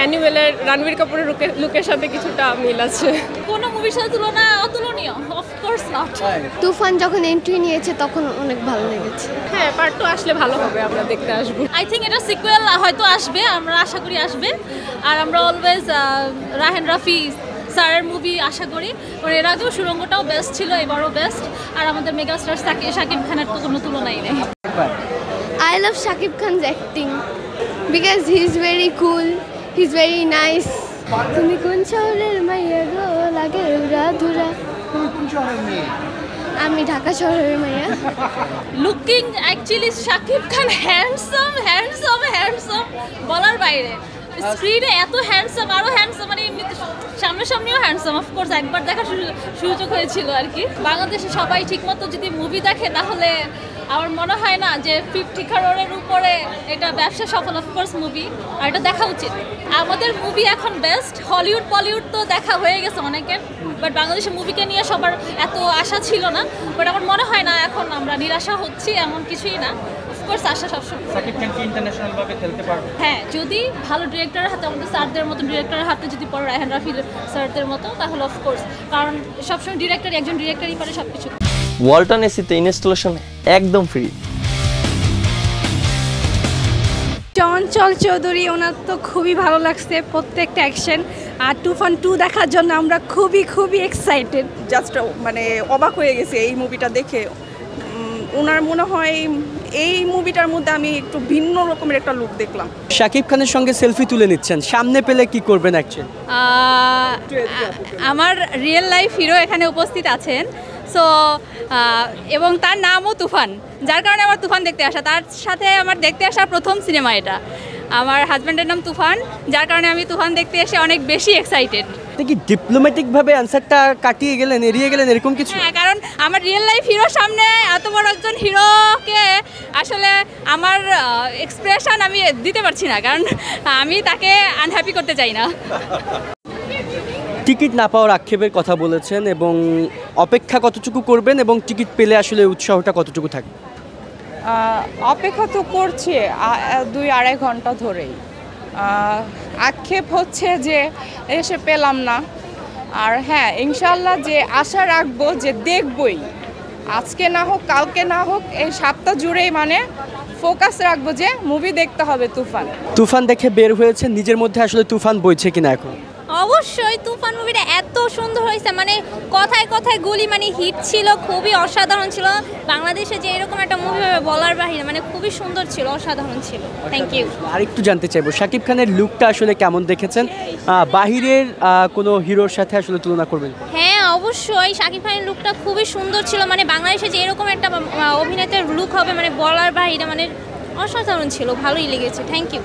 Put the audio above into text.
অ্যানিমেলের রণবীর কাপুরের লুকের সাথে কিছুটা মিল আছে। কোনো মুভির সাথে তুলনা অতুলনীয়, অফকোর্স নট। তুফান যখন এন্ট্রি নিয়েছে তখন অনেক ভালো লেগেছে। হ্যাঁ, পার্ট 2 আসলে ভালো হবে, আমরা দেখতে আসবো। আই থিঙ্ক এটা সিকুয়েল হয়তো আসবে, আমরা আশা করি আসবে। আর আমরা অলওয়েজ রাহেন রাফি স্যারের মুভি আশা করি, কারণ এর আগেও সুরঙ্গটাও বেস্ট ছিল, এবারও বেস্ট। আর আমাদের মেগাস্টার শাকিব খানের তো কোনো তুলনাই নেই। I love Shakib Khan's acting because he's very cool, he's very nice. তুমি কোন শহরের মাইয়া গো লাগে উড়া ধুরা? আমি ঢাকা শহরের মাইয়া। Looking actually Shakib Khan handsome handsome handsome বলার বাইরে। স্ক্রিনে এত হ্যান্ডসাম, আরও হ্যান্ডসাম, মানে এমনিতে সামনাসামনিও হ্যান্ডসাম। অফকোর্স একবার দেখার সুযোগ হয়েছিল আর কি। বাংলাদেশে সবাই ঠিকমতো যদি মুভি দেখে তাহলে আমার মনে হয় না যে 50 কারোরের উপরে এটা ব্যবসা সফল। অফকোর্স মুভি, আর এটা দেখা উচিত। আমাদের মুভি এখন বেস্ট। হলিউড বলিউড তো দেখা হয়ে গেছে অনেকের, বাট বাংলাদেশের মুভিকে নিয়ে সবার এত আশা ছিল না। বাট আমার মনে হয় না এখন আমরা নিরাশা হচ্ছি, এমন কিছুই না। অফকোর্স আশা সবসময়। শাকিব খান কি ইন্টারন্যাশনাল ভাবে খেলতে পারবে? হ্যাঁ, যদি ভালো ডিরেক্টরের হাতে, আমাদের স্যারদের মতো ডিরেক্টরের হাতে যদি পড়ে, রায়হান রাফি স্যারদের মতো, তাহলে অফকোর্স। কারণ সবসময় একজন ডিরেক্টরই পারে সব কিছু। ওয়ালটন এসিতে ইনস্টলেশন একদম ফ্রি। চঞ্চল চৌধুরী, ওনার তো খুবই ভালো লাগছে প্রত্যেকটা অ্যাকশন। আর তুফান 2 দেখার জন্য আমরা খুবই এক্সাইটেড। জাস্ট মানে অবাক হয়ে গেছে এই মুভিটা দেখে। ওনার মনে হয় এই মুভিটার মধ্যে আমি একটু ভিন্ন রকমের একটা লুক দেখলাম। শাকিব খানের সঙ্গে সেলফি তুলে নিচ্ছেন, সামনে পেলে কি করবেন অ্যাকচুয়ালি? আমার রিয়েল লাইফ হিরো এখানে উপস্থিত আছেন, সো এবং তার নামও তুফান, যার কারণে আমার তুফান দেখতে আসা। তার সাথে আমার দেখতে আসা প্রথম সিনেমা এটা। আমার হাজব্যান্ডের নাম তুফান, যার কারণে আমি তুফান দেখতে এসে অনেক বেশি এক্সাইটেড। কি ডিপ্লোম্যাটিকভাবে অ্যান্সারটা কাটিয়ে গেলেন, এড়িয়ে গেলেন, এরকম কিছু? হ্যাঁ, কারণ আমার রিয়েল লাইফ হিরোর সামনে এত বড় একজন হিরোকে আসলে আমার এক্সপ্রেশন আমি দিতে পারছি না, কারণ আমি তাকে আনহ্যাপি করতে চাই না। টিকিট না পাওয়ার আক্ষেপের কথা বলেছেন, এবং অপেক্ষা কতটুকু করবেন এবং টিকিট পেলে আসলে উৎসাহটা কতটুকু থাকবে? অপেক্ষা তো করছি 2-2.5 ঘন্টা ধরেই। আক্ষেপ হচ্ছে যে এসে পেলাম না। আর হ্যাঁ, ইনশাল্লাহ যে আশা রাখবো যে দেখবই, আজকে না হোক কালকে না হোক, এই সপ্তাহ জুড়েই মানে ফোকাস রাখবো যে মুভি দেখতে হবে তুফান দেখে বের হয়েছে, নিজের মধ্যে আসলে তুফান বইছে কিনা এখন? অবশ্যই তুফান মুভিটা এত সুন্দর হয়েছে, মানে কথায় কথায় গুলি, মানে হিট ছিল, খুবই অসাধারণ ছিল। বাংলাদেশে যে এরকম একটা মুভি হবে বলার বাহিরে, মানে খুবই সুন্দর ছিল, অসাধারণ ছিল। Thank you. আরেকটু জানতে চাইবো, শাকিব খানের লুকটা আসলে কেমন দেখেছেন? বাহিরের কোনো হিরোর সাথে আসলে তুলনা করবেন? হ্যাঁ, অবশ্যই শাকিব খানের লুকটা খুবই সুন্দর ছিল। মানে বাংলাদেশে যে এরকম একটা অভিনেতার লুক হবে, মানে বলার বাহিরে, মানে অসাধারণ ছিল, ভালোই লেগেছে। Thank you.